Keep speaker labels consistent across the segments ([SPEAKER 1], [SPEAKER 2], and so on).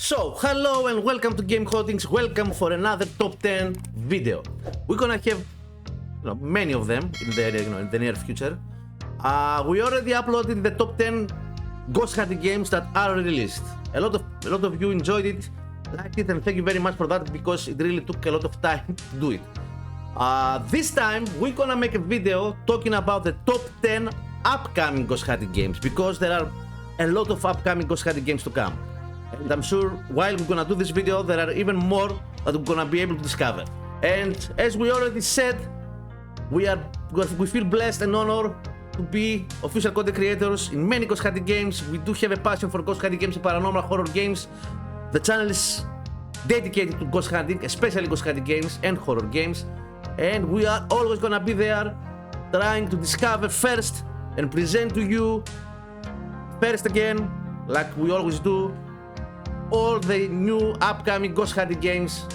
[SPEAKER 1] So, hello and welcome to Game Hauntings. Welcome for another top 10 video. We're gonna have many of them in the near future. We already uploaded the top 10 ghost hunting games that are released. A lot of you enjoyed it, liked it, and thank you very much for that because it really took a lot of time to do it. This time we're gonna make a video talking about the top 10 upcoming ghost hunting games because there are a lot of upcoming ghost hunting games to come. And I'm sure while we're gonna do this video, there are even more that we're gonna be able to discover. And as we already said, we feel blessed and honored to be official content creators in many ghost hunting games. We do have a passion for ghost hunting games and paranormal horror games. The channel is dedicated to ghost hunting, especially ghost hunting games and horror games. And we are always gonna be there trying to discover first and present to you first again, like we always do, all the new upcoming ghost hunting games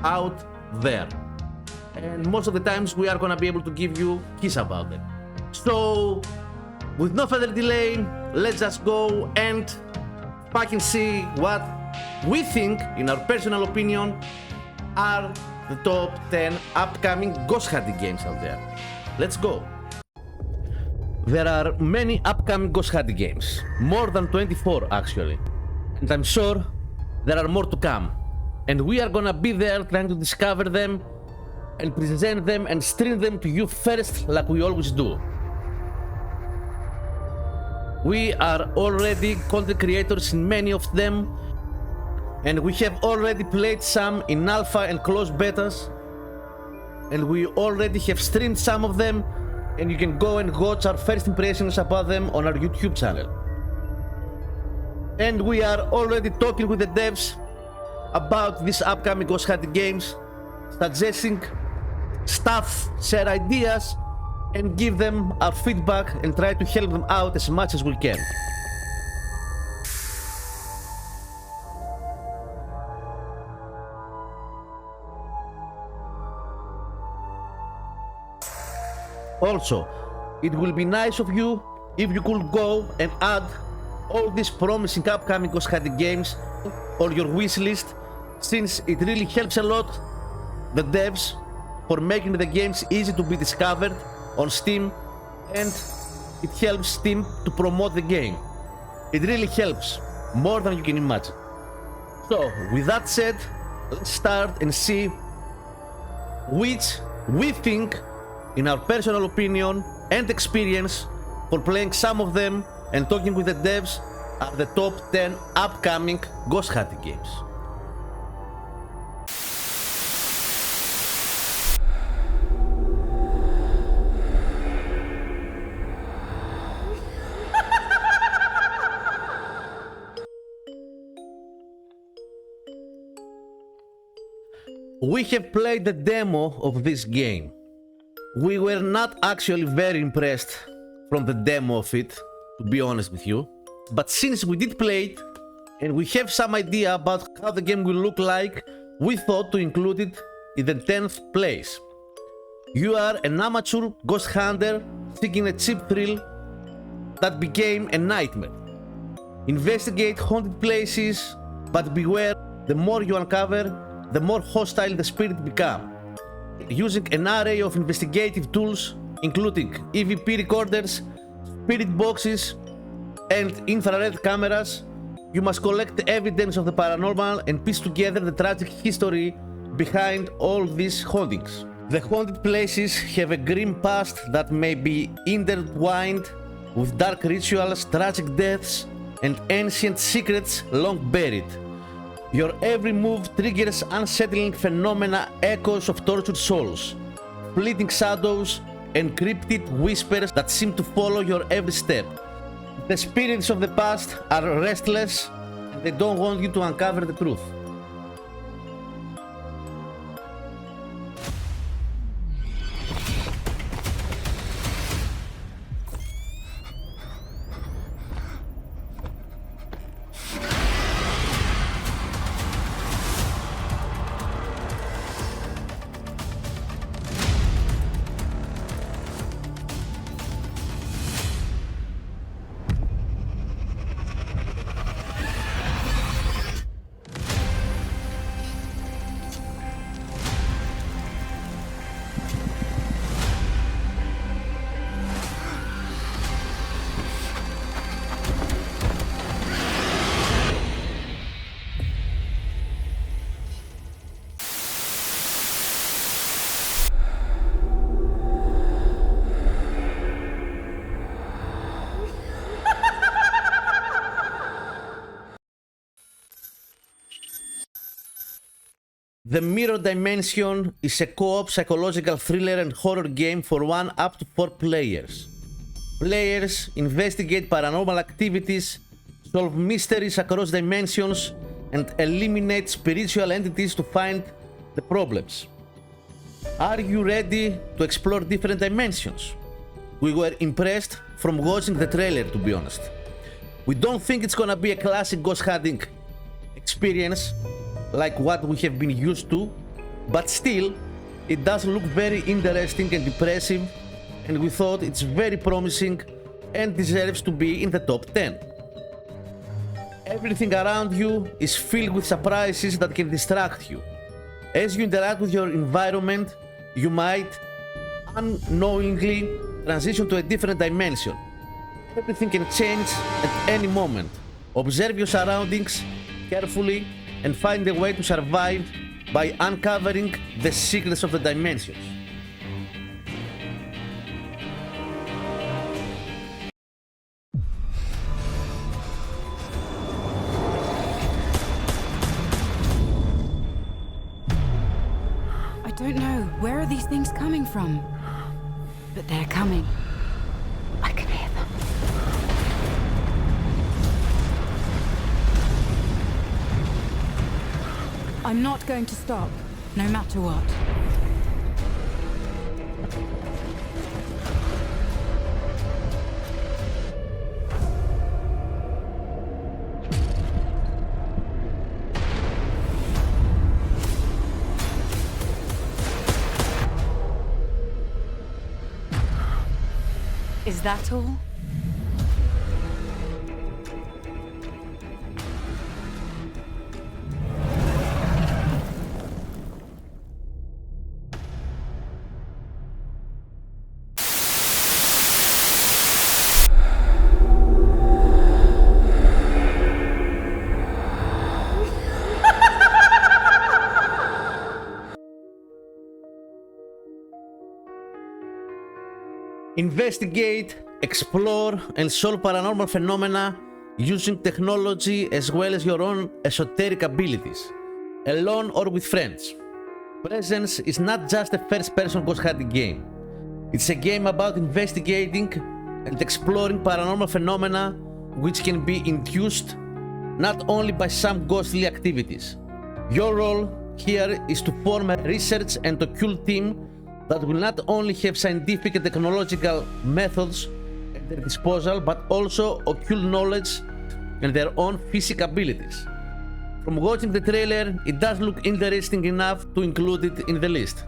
[SPEAKER 1] out there. And most of the times we are gonna be able to give you keys about them. So, with no further delay, let's just go and fucking see what we think, in our personal opinion, are the top 10 upcoming ghost hunting games out there. Let's go. There are many upcoming ghost hunting games, more than 24 actually. And I'm sure there are more to come. And we are gonna be there trying to discover them and present them and stream them to you first, like we always do. We are already content creators in many of them, and we have already played some in alpha and closed betas, and we already have streamed some of them, and you can go and watch our first impressions about them on our YouTube channel. And we are already talking with the devs about these upcoming ghost hunting games, suggesting stuff, share ideas, and give them our feedback and try to help them out as much as we can. Also, it will be nice of you if you could go and add all these promising upcoming ghost hunting games on your wish list, since it really helps a lot the devs for making the games easy to be discovered on Steam, and it helps Steam to promote the game. It really helps more than you can imagine. So, with that said, let's start and see which we think, in our personal opinion and experience for playing some of them and talking with the devs, are the top 10 upcoming ghost hunting games. We have played the demo of this game. We were not actually very impressed from the demo of it, to be honest with you. But since we did play it, and we have some idea about how the game will look like, we thought to include it in the 10th place. You are an amateur ghost hunter seeking a cheap thrill that became a nightmare. Investigate haunted places, but beware, the more you uncover, the more hostile the spirit become. Using an array of investigative tools, including EVP recorders, spirit boxes, and infrared cameras, you must collect the evidence of the paranormal and piece together the tragic history behind all these hauntings. The haunted places have a grim past that may be intertwined with dark rituals, tragic deaths, and ancient secrets long buried. Your every move triggers unsettling phenomena, echoes of tortured souls, fleeting shadows, and cryptic whispers that seem to follow your every step. The spirits of the past are restless, and they don't want you to uncover the truth. The Mirror Dimension is a co-op psychological thriller and horror game for 1 up to 4 players. Players investigate paranormal activities, solve mysteries across dimensions, and eliminate spiritual entities to find the problems. Are you ready to explore different dimensions? We were impressed from watching the trailer, to be honest. We don't think it's gonna be a classic ghost hunting experience like what we have been used to, but still, it does look very interesting and impressive, and we thought it's very promising and deserves to be in the top 10. Everything around you is filled with surprises that can distract you. As you interact with your environment, you might unknowingly transition to a different dimension. Everything can change at any moment. Observe your surroundings carefully and find a way to survive by uncovering the secrets of the dimensions.
[SPEAKER 2] I don't know. Where are these things coming from? But they're coming. I can hear them. I'm not going to stop, no matter what. Is that all?
[SPEAKER 1] Investigate, explore, and solve paranormal phenomena using technology as well as your own esoteric abilities, alone or with friends. Presence is not just a first-person ghost hunting game. It's a game about investigating and exploring paranormal phenomena which can be induced not only by some ghostly activities. Your role here is to form a research and occult team that will not only have scientific and technological methods at their disposal, but also occult knowledge and their own physical abilities. From watching the trailer, it does look interesting enough to include it in the list.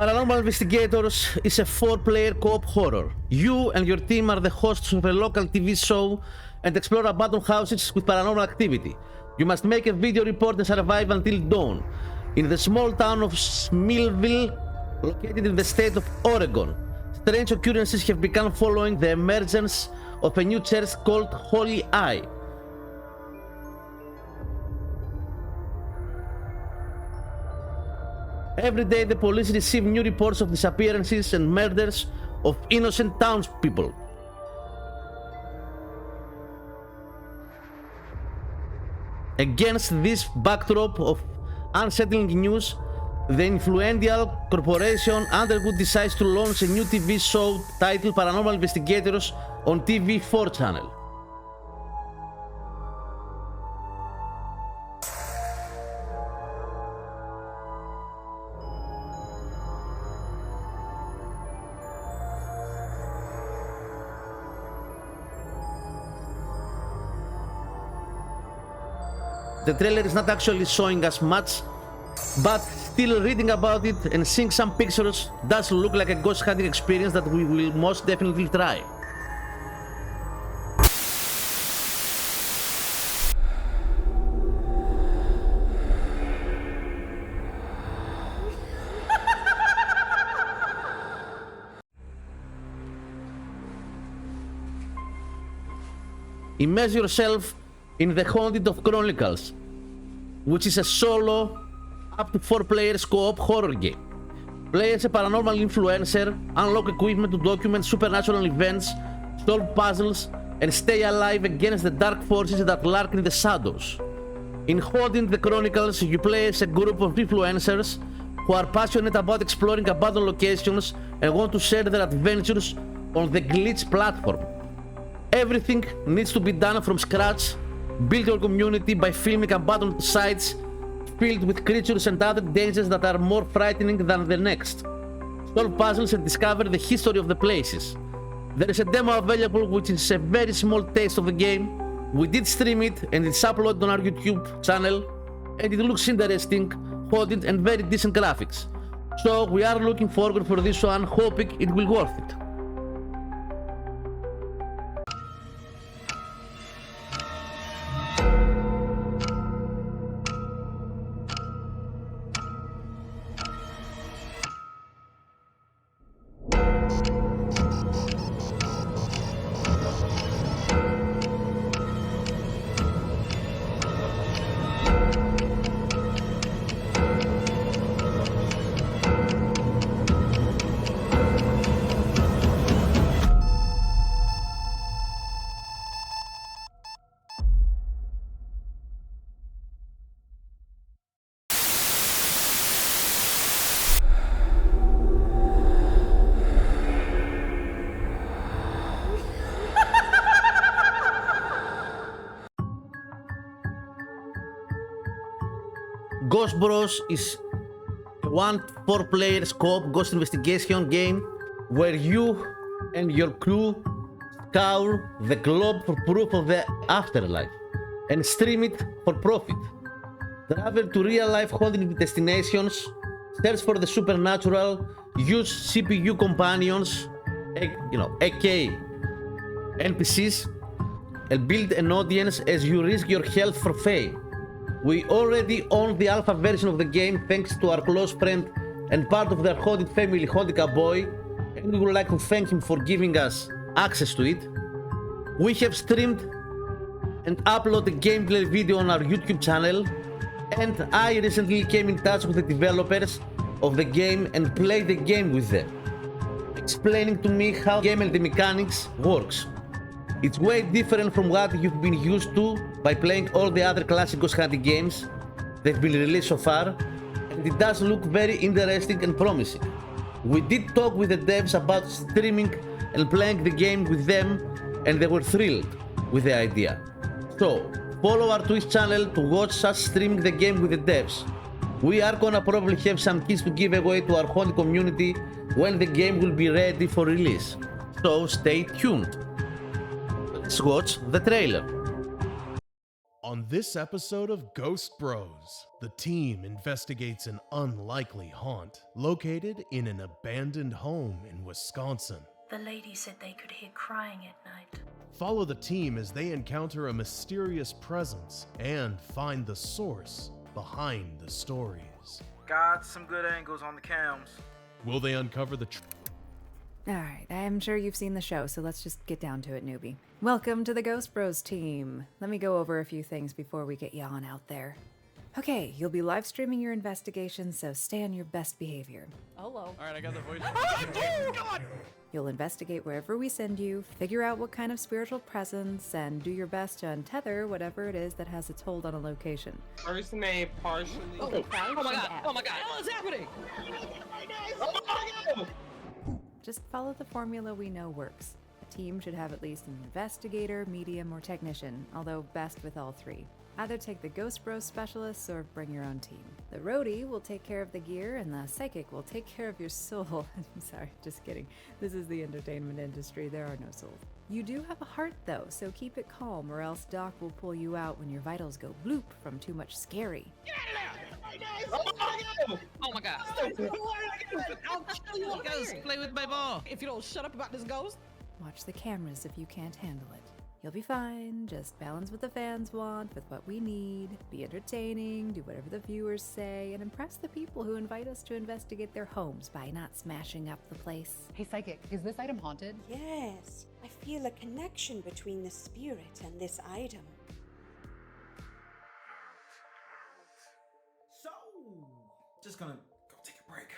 [SPEAKER 1] Paranormal Investigators is a 4-player co-op horror. You and your team are the hosts of a local TV show and explore abandoned houses with paranormal activity. You must make a video report and survive until dawn in the small town of Smithville, located in the state of Oregon. Strange occurrences have begun following the emergence of a new church called Holy Eye. Every day the police receive new reports of disappearances and murders of innocent townspeople. Against this backdrop of unsettling news, the influential corporation Underwood decides to launch a new TV show titled Paranormal Investigators on TV4 channel. The trailer is not actually showing us much, but still reading about it and seeing some pictures does look like a ghost hunting experience that we will most definitely try. Immerse yourself in the Haunted of Chronicles, which is a solo, up to 4 players co-op horror game. Play as a paranormal influencer, unlock equipment to document supernatural events, solve puzzles, and stay alive against the dark forces that lurk in the shadows. In Haunted the Chronicles, you play as a group of influencers who are passionate about exploring abandoned locations and want to share their adventures on the Glitch platform. Everything needs to be done from scratch. Build your community by filming abandoned sites filled with creatures and other dangers that are more frightening than the next. Solve puzzles and discover the history of the places. There is a demo available which is a very small taste of the game. We did stream it and it's uploaded on our YouTube channel and it looks interesting, haunted and very decent graphics. So we are looking forward for this one, hoping it will worth it. Ghost Bros is a 1-4 players co-op ghost investigation game where you and your crew scour the globe for proof of the afterlife and stream it for profit. Travel to real-life haunted destinations, search for the supernatural, use CPU companions, aka NPCs, and build an audience as you risk your health for fame. We already own the alpha version of the game thanks to our close friend and part of their haunted family, Haunted Cowboy, and we would like to thank him for giving us access to it. We have streamed and uploaded a gameplay video on our YouTube channel, and I recently came in touch with the developers of the game and played the game with them, explaining to me how the game and the mechanics works. It's way different from what you've been used to by playing all the other classic ghost hunting games that have been released so far, and it does look very interesting and promising. We did talk with the devs about streaming and playing the game with them, and they were thrilled with the idea. So, follow our Twitch channel to watch us streaming the game with the devs. We are gonna probably have some keys to give away to our haunted community when the game will be ready for release. So stay tuned. Let's watch the trailer.
[SPEAKER 3] On this episode of Ghost Bros, the team investigates an unlikely haunt located in an abandoned home in Wisconsin.
[SPEAKER 4] The lady said they could hear crying at night.
[SPEAKER 3] Follow the team as they encounter a mysterious presence and find the source behind the stories.
[SPEAKER 5] Got some good angles on the cams.
[SPEAKER 3] Will they uncover the
[SPEAKER 6] Alright, I'm sure you've seen the show, so let's just get down to it, newbie. Welcome to the Ghost Bros team. Let me go over a few things before we get you on out there. Okay, you'll be live streaming your investigation, so stay on your best behavior.
[SPEAKER 7] Hello.
[SPEAKER 8] Alright, I got the voice.
[SPEAKER 6] You'll investigate wherever we send you, figure out what kind of spiritual presence, and do your best to untether whatever it is that has its hold on a location.
[SPEAKER 7] First name partially.
[SPEAKER 8] Oh my god! Oh my god! What's happening?
[SPEAKER 6] Just follow the formula we know works. A team should have at least an investigator, medium, or technician, although best with all three. Either take the Ghost Bros specialists or bring your own team. The roadie will take care of the gear, and the psychic will take care of your soul. I'm sorry, just kidding. This is the entertainment industry, there are no souls. You do have a heart, though, so keep it calm, or else Doc will pull you out when your vitals go bloop from too much scary.
[SPEAKER 8] Get out of there! Oh my god! I'll kill you! Ghost, play with my ball!
[SPEAKER 7] If you don't shut up about this ghost.
[SPEAKER 6] Watch the cameras if you can't handle it. You'll be fine, just balance what the fans want with what we need, be entertaining, do whatever the viewers say, and impress the people who invite us to investigate their homes by not smashing up the place.
[SPEAKER 9] Hey, Psychic, is this item haunted?
[SPEAKER 10] Yes, I feel a connection between the spirit and this item.
[SPEAKER 5] So, just gonna go take a break.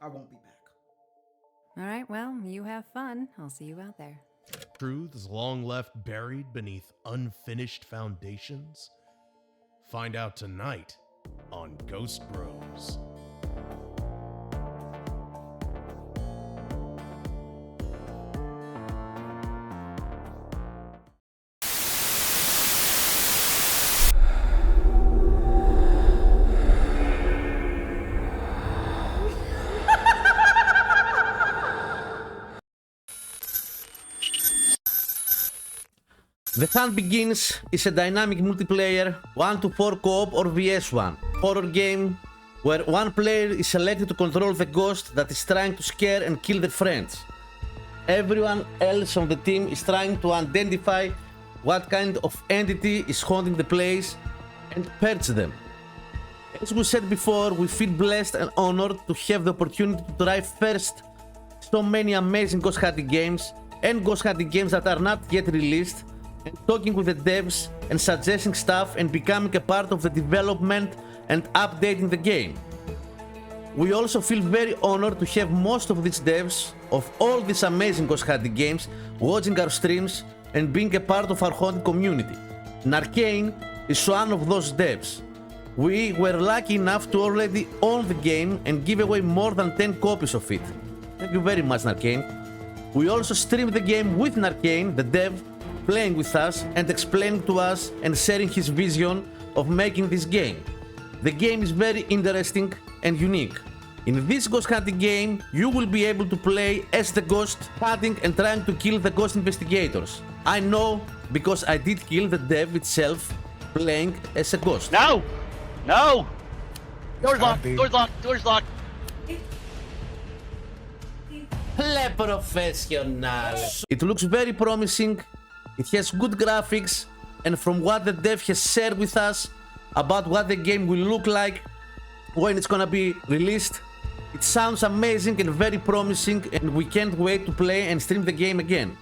[SPEAKER 5] I won't be back.
[SPEAKER 6] Alright, well, you have fun. I'll see you out there.
[SPEAKER 3] truths long left buried beneath unfinished foundations? Find out tonight on Ghost Bros.
[SPEAKER 1] The Hunt Begins is a dynamic multiplayer 1-4 co-op or VS1 horror game where one player is selected to control the ghost that is trying to scare and kill their friends. Everyone else on the team is trying to identify what kind of entity is haunting the place and purge them. As we said before, we feel blessed and honored to have the opportunity to try first so many amazing ghost hunting games and ghost hunting games that are not yet released, and talking with the devs and suggesting stuff and becoming a part of the development and updating the game. We also feel very honored to have most of these devs of all these amazing ghost hunting games watching our streams and being a part of our haunting community. And Arcane is one of those devs. We were lucky enough to already own the game and give away more than 10 copies of it. Thank you very much, Arcane. We also streamed the game with Arcane, the dev, playing with us and explaining to us and sharing his vision of making this game. The game is very interesting and unique. In this ghost hunting game, you will be able to play as the ghost, hunting and trying to kill the ghost investigators. I know because I did kill the dev itself playing as a ghost.
[SPEAKER 8] No! No! Door's locked! Door's locked! Door's locked!
[SPEAKER 1] Le professional. It looks very promising. It has good graphics, and from what the dev has shared with us about what the game will look like when it's gonna be released, it sounds amazing and very promising, and we can't wait to play and stream the game again.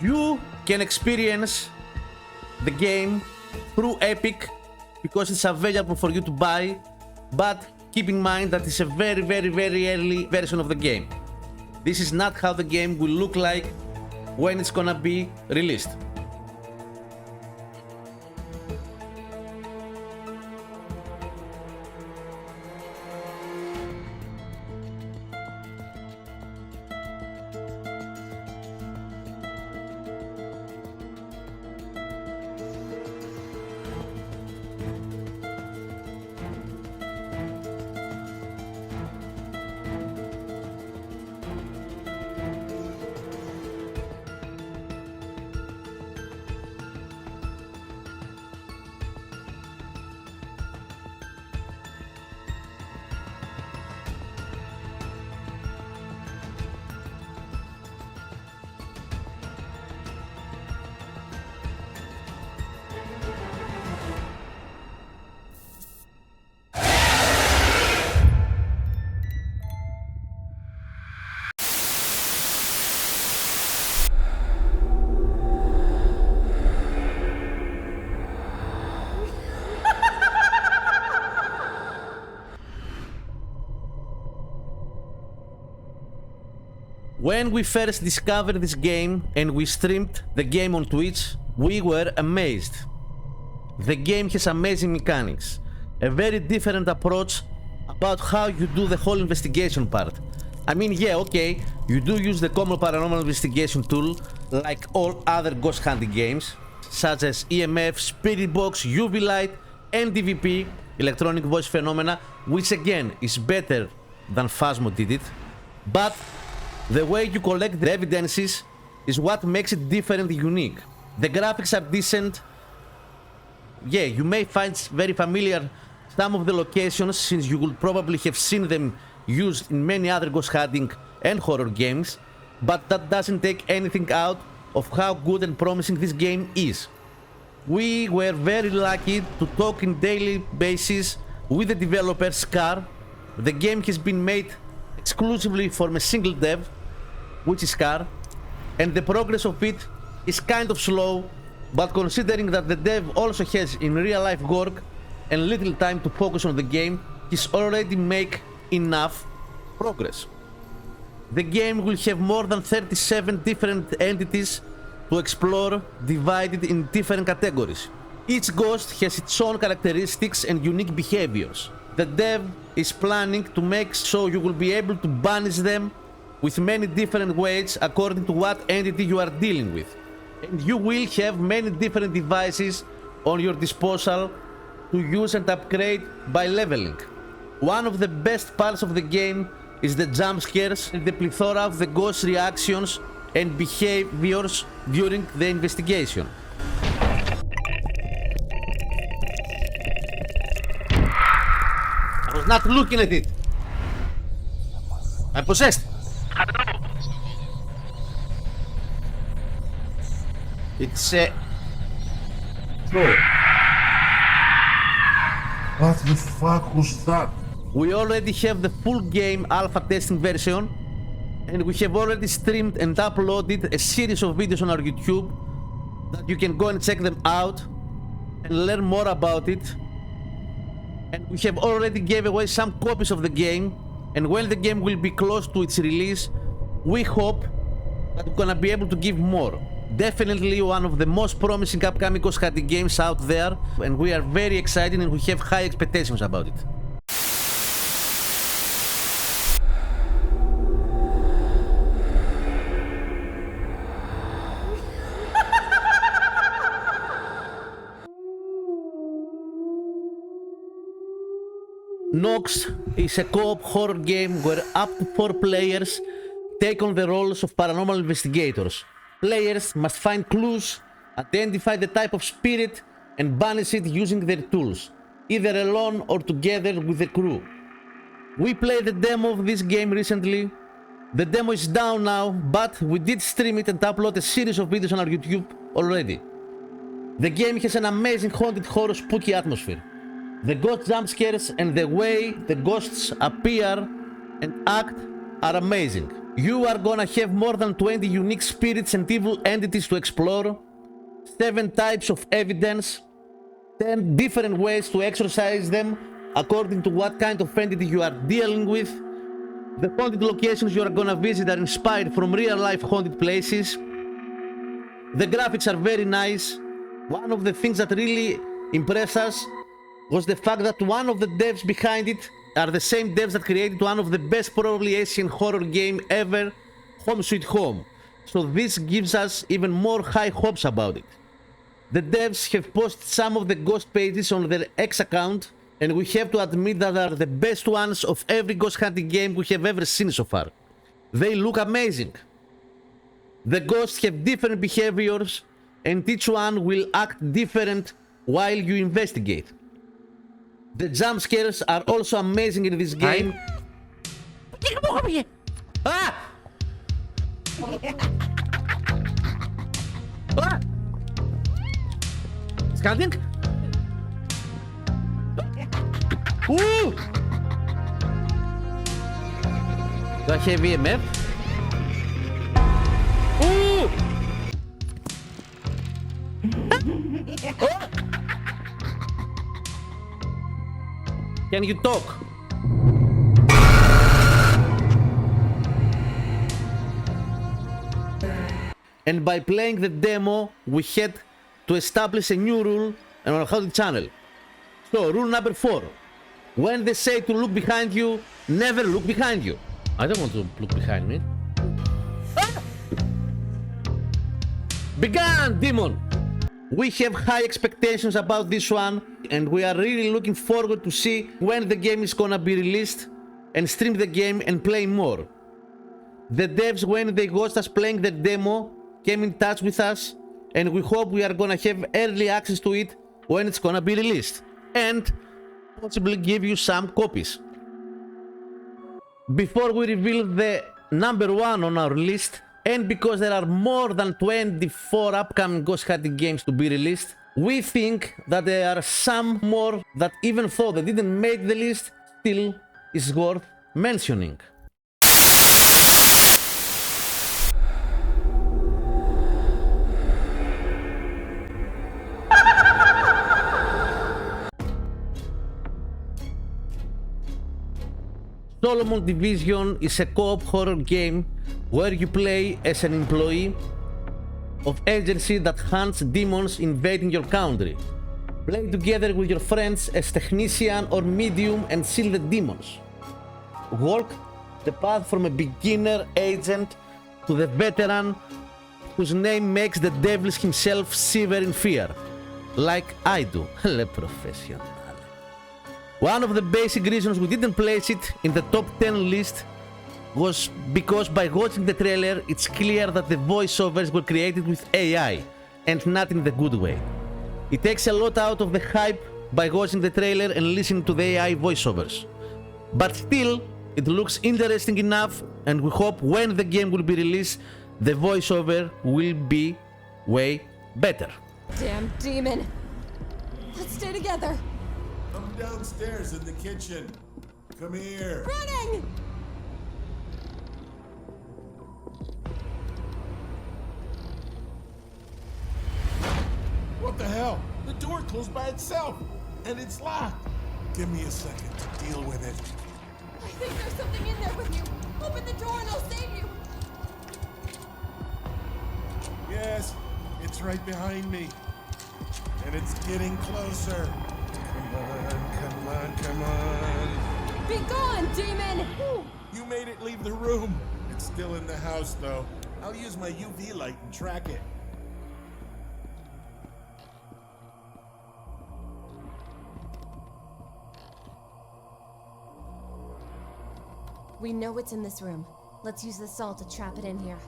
[SPEAKER 1] You can experience the game through Epic because it's available for you to buy, but keep in mind that it's a very early version of the game. This is not how the game will look like when it's gonna be released. When we first discovered this game and we streamed the game on Twitch, we were amazed. The game has amazing mechanics, a very different approach about how you do the whole investigation part. I mean, yeah, okay, you do use the common paranormal investigation tool like all other ghost hunting games, such as EMF, Spirit Box, UV Light, and DVP, electronic voice phenomena, which again is better than Phasmo did it. But the way you collect the evidences is what makes it different and unique. The graphics are decent. Yeah, you may find very familiar some of the locations, since you will probably have seen them used in many other ghost hunting and horror games, but that doesn't take anything out of how good and promising this game is. We were very lucky to talk on daily basis with the developer Scar. The game has been made exclusively from a single dev, which is Scar, and the progress of it is kind of slow, but considering that the dev also has in real life work and little time to focus on the game, he's already make enough progress. The game will have more than 37 different entities to explore, divided in different categories. Each ghost has its own characteristics and unique behaviors. The dev is planning to make so you will be able to banish them with many different ways according to what entity you are dealing with. And you will have many different devices on your disposal to use and upgrade by leveling. One of the best parts of the game is the jump scares and the plethora of the ghost reactions and behaviors during the investigation. I was not looking at it. I'm possessed. It's a...
[SPEAKER 11] What the fuck was that?
[SPEAKER 1] We already have the full game alpha testing version, and we have already streamed and uploaded a series of videos on our YouTube that you can go and check them out and learn more about it. And we have already gave away some copies of the game, and when the game will be close to its release, we hope that we're gonna be able to give more. Definitely one of the most promising upcoming ghost hunting games out there, and we are very excited and we have high expectations about it. Nox is a co-op horror game where up to 4 players take on the roles of paranormal investigators. Players must find clues, identify the type of spirit, and banish it using their tools, either alone or together with the crew. We played the demo of this game recently. The demo is down now, but we did stream it and upload a series of videos on our YouTube already. The game has an amazing haunted horror spooky atmosphere. The ghost jump scares and the way the ghosts appear and act are amazing. You are gonna have more than 20 unique spirits and evil entities to explore, 7 types of evidence, 10 different ways to exorcise them according to what kind of entity you are dealing with. The haunted locations you are gonna visit are inspired from real life haunted places. The graphics are very nice. One of the things that really impressed us was the fact that one of the devs behind it are the same devs that created one of the best probably Asian horror game ever, Home Sweet Home. So this gives us even more high hopes about it. The devs have posted some of the ghost pages on their X account, and we have to admit that they are the best ones of every ghost hunting game we have ever seen so far. They look amazing. The ghosts have different behaviors, and each one will act different while you investigate. The jump scares are also amazing in this game. Ah! Ah! Scanning? Ooh! Do I have EMF? Ooh! Oh! Can you talk? And by playing the demo, we had to establish a new rule on our Haunted channel. So, rule number 4. When they say to look behind you, never look behind you. I don't want to look behind me. Begun, demon! We have high expectations about this one, and we are really looking forward to see when the game is gonna be released and stream the game and play more. The devs, when they watched us playing the demo, came in touch with us, and we hope we are gonna have early access to it when it's gonna be released, and possibly give you some copies. Before we reveal the number 1 on our list, and because there are more than 24 upcoming ghost hunting games to be released, we think that there are some more that, even though they didn't make the list, still is worth mentioning. Solomon Division is a co-op horror game where you play as an employee of agency that hunts demons invading your country. Play together with your friends as technician or medium and seal the demons. Walk the path from a beginner agent to the veteran whose name makes the devil himself shiver in fear, like I do. Le professional. One of the basic reasons we didn't place it in the top 10 list was because by watching the trailer, it's clear that the voiceovers were created with AI and not in the good way. It takes a lot out of the hype by watching the trailer and listening to the AI voiceovers. But still, it looks interesting enough, and we hope when the game will be released, the voiceover will be way better.
[SPEAKER 12] Damn demon! Let's stay together!
[SPEAKER 11] I'm downstairs in the kitchen. Come here.
[SPEAKER 12] Running!
[SPEAKER 11] What the hell? The door closed by itself, and it's locked. Give me a second to deal with it.
[SPEAKER 12] I think there's something in there with you. Open the door and I'll save you.
[SPEAKER 11] Yes, it's right behind me. And it's getting closer. Come on, come on, come on.
[SPEAKER 12] Be gone, demon!
[SPEAKER 11] You made it leave the room. It's still in the house, though. I'll use my UV light and track it.
[SPEAKER 12] We know it's in this room. Let's use the salt to trap it in here.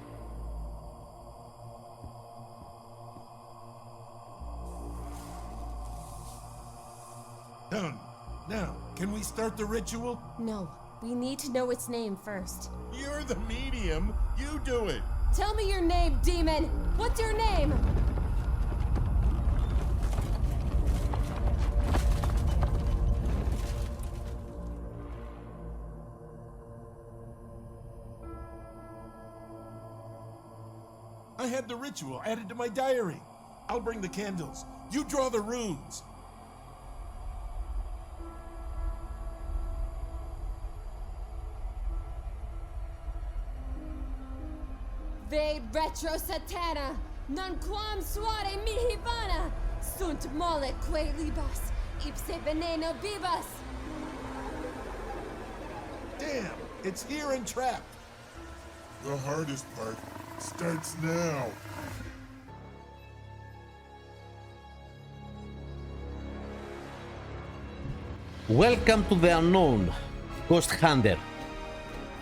[SPEAKER 11] Done. Now, can we start the ritual?
[SPEAKER 12] No, we need to know its name first.
[SPEAKER 11] You're the medium. You do it.
[SPEAKER 12] Tell me your name, demon! What's your name?
[SPEAKER 11] I had the ritual added to my diary. I'll bring the candles. You draw the runes.
[SPEAKER 12] Ve retro satana, non quam suare mihi vana, sunt mole que libas, ipse veneno bibas.
[SPEAKER 11] Damn, it's here and trapped. The hardest part starts now.
[SPEAKER 1] Welcome to the unknown, Ghost Hunter.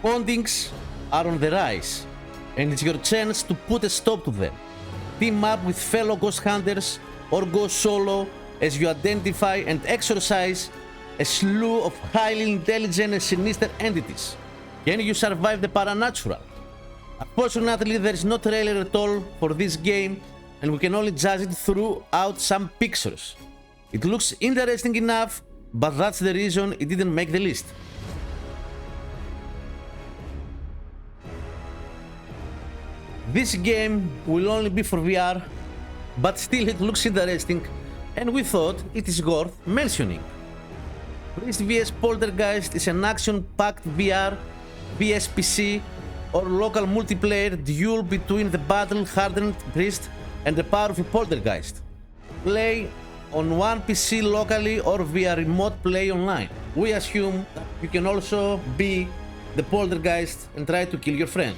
[SPEAKER 1] Hauntings are on the rise, and it's your chance to put a stop to them. Team up with fellow Ghost Hunters or go solo as you identify and exorcise a slew of highly intelligent and sinister entities. Can you survive the paranatural? Unfortunately, there is no trailer at all for this game, and we can only judge it throughout some pictures. It looks interesting enough, but that's the reason it didn't make the list. This game will only be for VR, but still it looks interesting, and we thought it is worth mentioning. Priest vs Poltergeist is an action-packed VR vs PC or local multiplayer duel between the battle-hardened priest and the powerful poltergeist. Play on one PC locally or via remote play online. We assume that you can also be the poltergeist and try to kill your friend.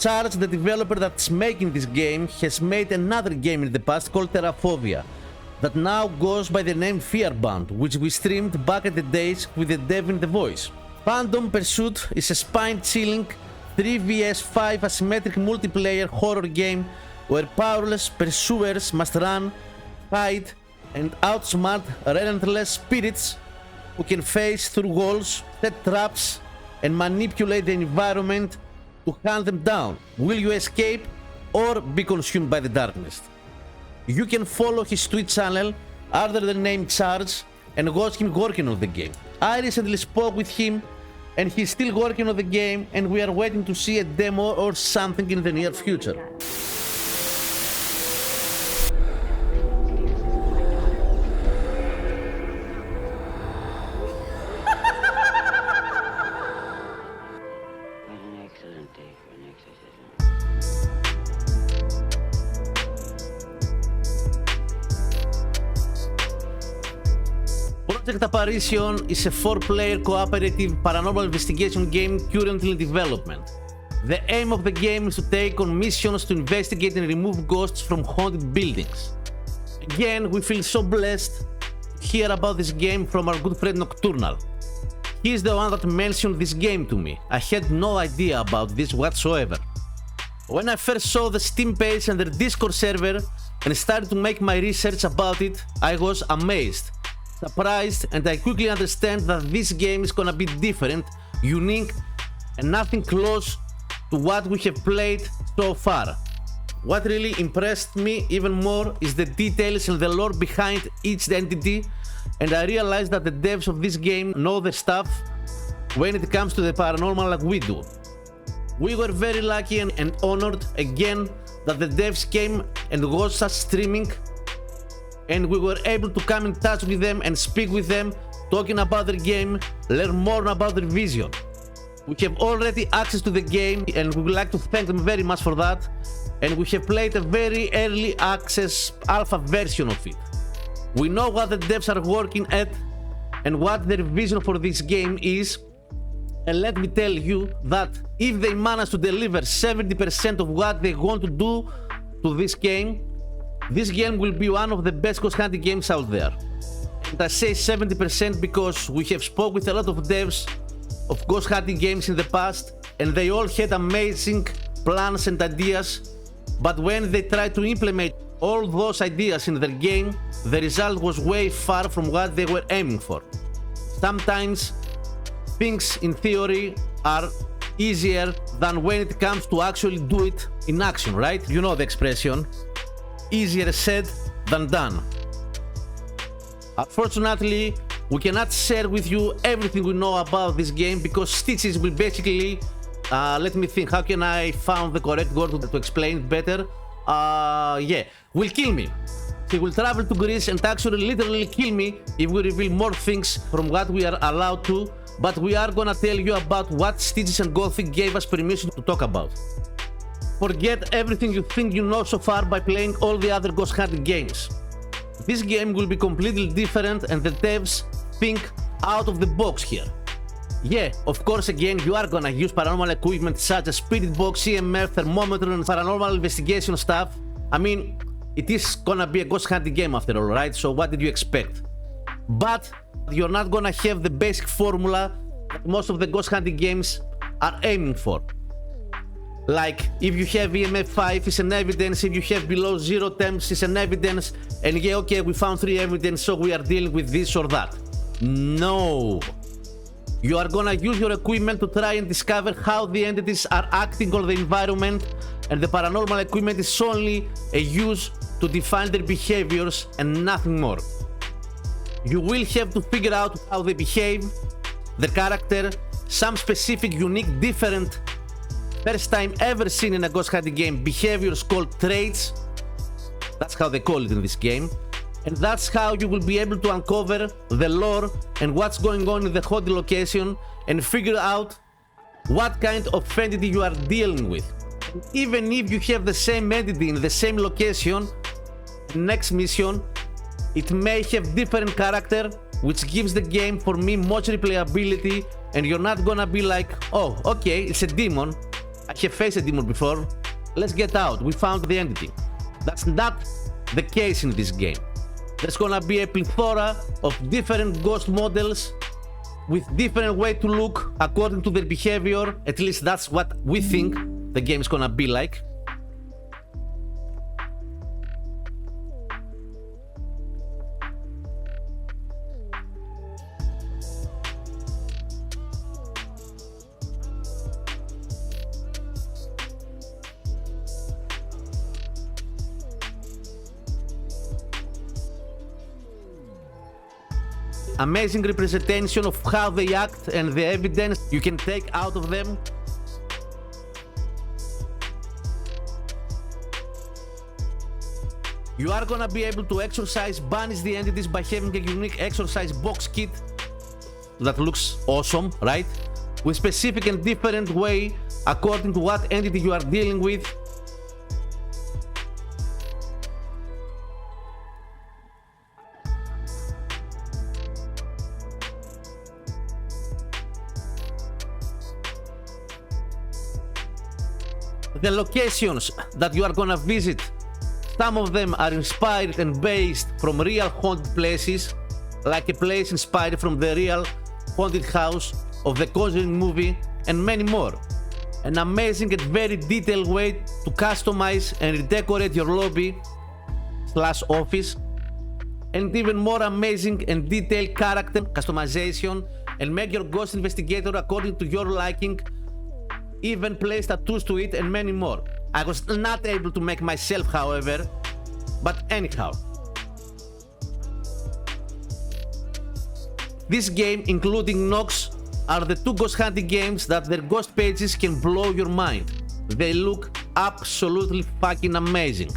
[SPEAKER 1] Charge, the developer that's making this game, has made another game in the past called Phasmophobia that now goes by the name Fearbound, which we streamed back at the days with the dev in the voice. Phantom Pursuit is a spine-chilling 3vs5 asymmetric multiplayer horror game where powerless pursuers must run, hide, and outsmart relentless spirits who can phase through walls, set traps, and manipulate the environment to hunt them down. Will you escape or be consumed by the darkness? You can follow his Twitch channel under the name Charge and watch him working on the game. I recently spoke with him and he's still working on the game, and we are waiting to see a demo or something in the near future. Project Apparition is a 4-player cooperative paranormal investigation game currently in development. The aim of the game is to take on missions to investigate and remove ghosts from haunted buildings. Again, we feel so blessed to hear about this game from our good friend Nocturnal. He is the one that mentioned this game to me. I had no idea about this whatsoever. When I first saw the Steam page and their Discord server and started to make my research about it, I was amazed, surprised, and I quickly understand that this game is gonna be different, unique, and nothing close to what we have played so far. What really impressed me even more is the details and the lore behind each entity, and I realized that the devs of this game know their stuff when it comes to the paranormal like we do. We were very lucky and honored again that the devs came and watched us streaming, and we were able to come in touch with them and speak with them, talking about their game, learn more about their vision. We have already access to the game and we would like to thank them very much for that, and we have played a very early access alpha version of it. We know what the devs are working at and what their vision for this game is, and let me tell you that if they manage to deliver 70% of what they want to do to this game will be one of the best ghost hunting games out there. And I say 70% because we have spoke with a lot of devs of ghost hunting games in the past, and they all had amazing plans and ideas, but when they tried to implement all those ideas in their game, the result was way far from what they were aiming for. Sometimes things in theory are easier than when it comes to actually do it in action, right? You know the expression, easier said than done. Unfortunately, we cannot share with you everything we know about this game because Stitches will basically, let me think, how can I find the correct word to explain it better? Will kill me. He will travel to Greece and actually literally kill me if we reveal more things from what we are allowed to, but we are gonna tell you about what Stitches and Gothic gave us permission to talk about. Forget everything you think you know so far by playing all the other ghost hunting games. This game will be completely different and the devs think out of the box here. Yeah, of course, again, you are gonna use paranormal equipment such as spirit box, EMF, thermometer, and paranormal investigation stuff. I mean, it is gonna be a ghost hunting game after all, right? So what did you expect? But you're not gonna have the basic formula that most of the ghost hunting games are aiming for. Like, if you have EMF 5, it's an evidence, if you have below 0 temps, it's an evidence, and yeah, okay, we found 3 evidence, so we are dealing with this or that. No! You are gonna use your equipment to try and discover how the entities are acting on the environment and the paranormal equipment is only a use to define their behaviors and nothing more. You will have to figure out how they behave, the character, some specific, unique, different, first time ever seen in a ghost hunting game behaviors called traits. That's how they call it in this game. And that's how you will be able to uncover the lore and what's going on in the haunted location and figure out what kind of entity you are dealing with. And even if you have the same entity in the same location, next mission, it may have different character, which gives the game for me much replayability, and you're not gonna be like, oh, okay, it's a demon. I have faced a demon before. Let's get out. We found the entity. That's not the case in this game. There's gonna be a plethora of different ghost models with different way to look according to their behavior. At least that's what we think the game is gonna be like. Amazing representation of how they act and the evidence you can take out of them. You are gonna be able to exorcise, banish the entities by having a unique exorcise box kit that looks awesome, right? With specific and different way according to what entity you are dealing with. The locations that you are gonna visit, some of them are inspired and based from real haunted places, like a place inspired from the real haunted house of the Conjuring movie, and many more. An amazing and very detailed way to customize and redecorate your lobby / office, and even more amazing and detailed character customization, and make your ghost investigator according to your liking, even place tattoos to it, and many more. I was not able to make myself, however, but anyhow. This game, including Nox, are the two ghost hunting games that their ghost pages can blow your mind. They look absolutely fucking amazing.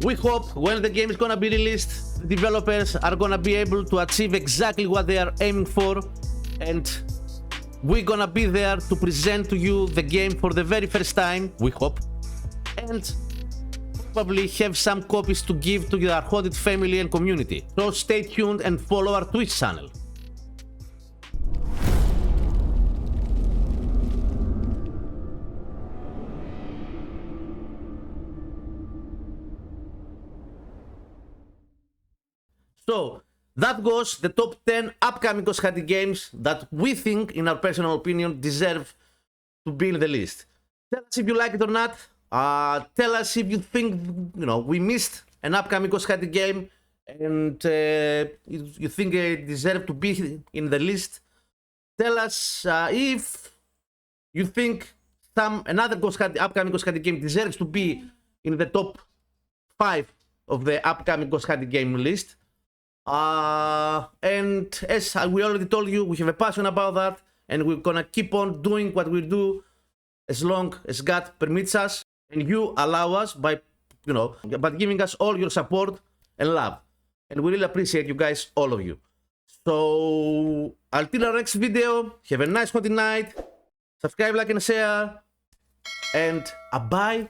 [SPEAKER 1] We hope when the game is gonna be released, the developers are gonna be able to achieve exactly what they are aiming for, and we're gonna be there to present to you the game for the very first time, we hope, and probably have some copies to give to our haunted family and community. So stay tuned and follow our Twitch channel. So that was the top 10 upcoming ghost hunting games that we think, in our personal opinion, deserve to be in the list. Tell us if you like it or not. Tell us if you think, we missed an upcoming ghost hunting game and you think it deserves to be in the list. Tell us if you think another upcoming ghost hunting game deserves to be in the top 5 of the upcoming ghost hunting game list. And as we already told you, we have a passion about that, and we're gonna keep on doing what we do as long as God permits us, and you allow us by giving us all your support and love, and we really appreciate you guys, all of you. So until our next video, have a nice haunted night, subscribe, like, and share, and bye.